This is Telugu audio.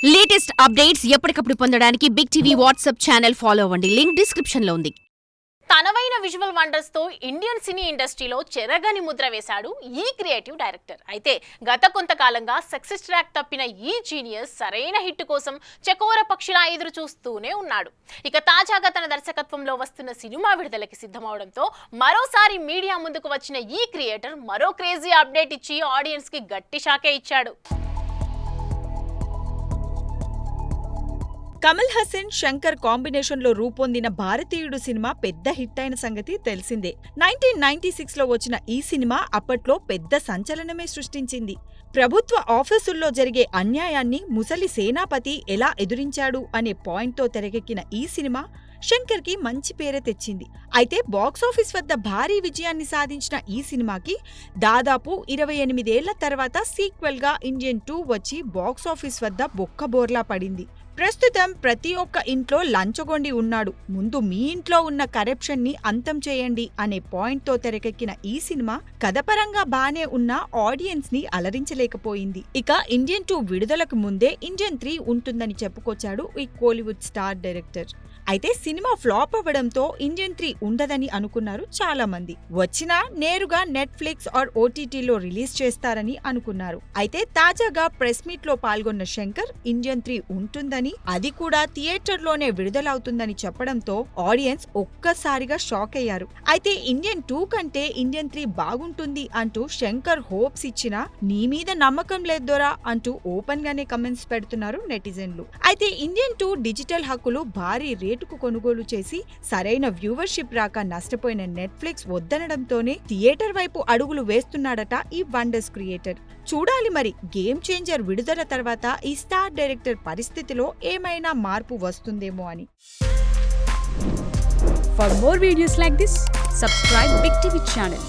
లేటెస్ట్ అప్డేట్స్ ఎప్పటికప్పుడు పొందడానికి Big TV WhatsApp channel follow అవ్వండి. లింక్ డిస్క్రిప్షన్ లో ఉంది. తనవైన విజువల్ వండర్స్ తో ఇండియన్ సినీ ఇండస్ట్రీలో చెరగని ముద్ర వేశాడు ఈ క్రియేటివ్ డైరెక్టర్. అయితే గత కొంతకాలంగా సక్సెస్ ట్రాక్ తప్పిన ఈ జీనియస్ సరైన హిట్ కోసం చకోర పక్షిలా ఎదురు చూస్తూనే ఉన్నాడు. ఇక తాజాగా తన దర్శకత్వంలో వస్తున్న సినిమా విడుదలకి సిద్ధమవడంతో మరోసారి మీడియా ముందుకు వచ్చిన ఈ క్రియేటర్ మరో క్రేజీ అప్డేట్ ఇచ్చి ఆడియన్స్ కి గట్టి షాకే ఇచ్చాడు. కమల్ హాసన్, శంకర్ కాంబినేషన్లో రూపొందిన భారతీయుడు సినిమా పెద్ద హిట్ అయిన సంగతి తెలిసిందే. 1996లో వచ్చిన ఈ సినిమా అప్పట్లో పెద్ద సంచలనమే సృష్టించింది. ప్రభుత్వ ఆఫీసుల్లో జరిగే అన్యాయాన్ని ముసలి సేనాపతి ఎలా ఎదురించాడు అనే పాయింట్తో తెరకెక్కిన ఈ సినిమా శంకర్కి మంచి పేరే తెచ్చింది. అయితే బాక్సాఫీస్ వద్ద భారీ విజయాన్ని సాధించిన ఈ సినిమాకి దాదాపు 28 ఏళ్ల తర్వాత సీక్వెల్గా ఇండియన్ 2 వచ్చి బాక్సాఫీస్ వద్ద బొక్కబోర్లా పడింది. ప్రస్తుతం ప్రతి ఒక్క ఇంట్లో లంచగొండి ఉన్నాడు, ముందు మీ ఇంట్లో ఉన్న కరప్షన్ ని అంతం చేయండి అనే పాయింట్తో తెరకెక్కిన ఈ సినిమా కథపరంగా బానే ఉన్న ఆడియన్స్ ని అలరించలేకపోయింది. ఇక ఇండియన్ 2 విడుదలకు ముందే ఇండియన్ 3 ఉంటుందని చెప్పుకొచ్చాడు ఈ కోలీవుడ్ స్టార్ డైరెక్టర్. అయితే సినిమా ఫ్లాప్ అవ్వడంతో ఇండియన్ 3 ఉండదని అనుకున్నారు చాలా మంది. వచ్చినా నేరుగా నెట్ఫ్లిక్స్ ఆర్ ఓటీటీలో రిలీజ్ చేస్తారని అనుకున్నారు. అయితే తాజాగా ప్రెస్ మీట్ లో పాల్గొన్న శంకర్ ఇండియన్ 3 ఉంటుందని, అది కూడా థియేటర్లోనే విడుదలవుతుందని చెప్పడంతో ఆడియన్స్ ఒక్కసారిగా షాక్ అయ్యారు. అయితే ఇండియన్ 2 కంటే ఇండియన్ 3 బాగుంటుంది అంటూ శంకర్ హోప్స్ ఇచ్చినా నీ మీద నమ్మకం లేదోరా అంటూ ఓపెన్ గానే కమెంట్స్ పెడుతున్నారు నెటిజన్లు. అయితే ఇండియన్ 2 డిజిటల్ హక్కులు భారీ రేటుకు కొనుగోలు చేసి సరైన వ్యూవర్షిప్ రాక నష్టపోయిన నెట్ఫ్లిక్స్ వద్దనడంతోనే థియేటర్ వైపు అడుగులు వేస్తున్నాడట ఈ వండర్స్ క్రియేటర్. చూడాలి మరి గేమ్ చేంజర్ విడుదల తర్వాత ఈ స్టార్ డైరెక్టర్ పరిస్థితిలో ఏమైనా మార్పు వస్తుందేమో అని. For more videos like this, subscribe Big TV channel.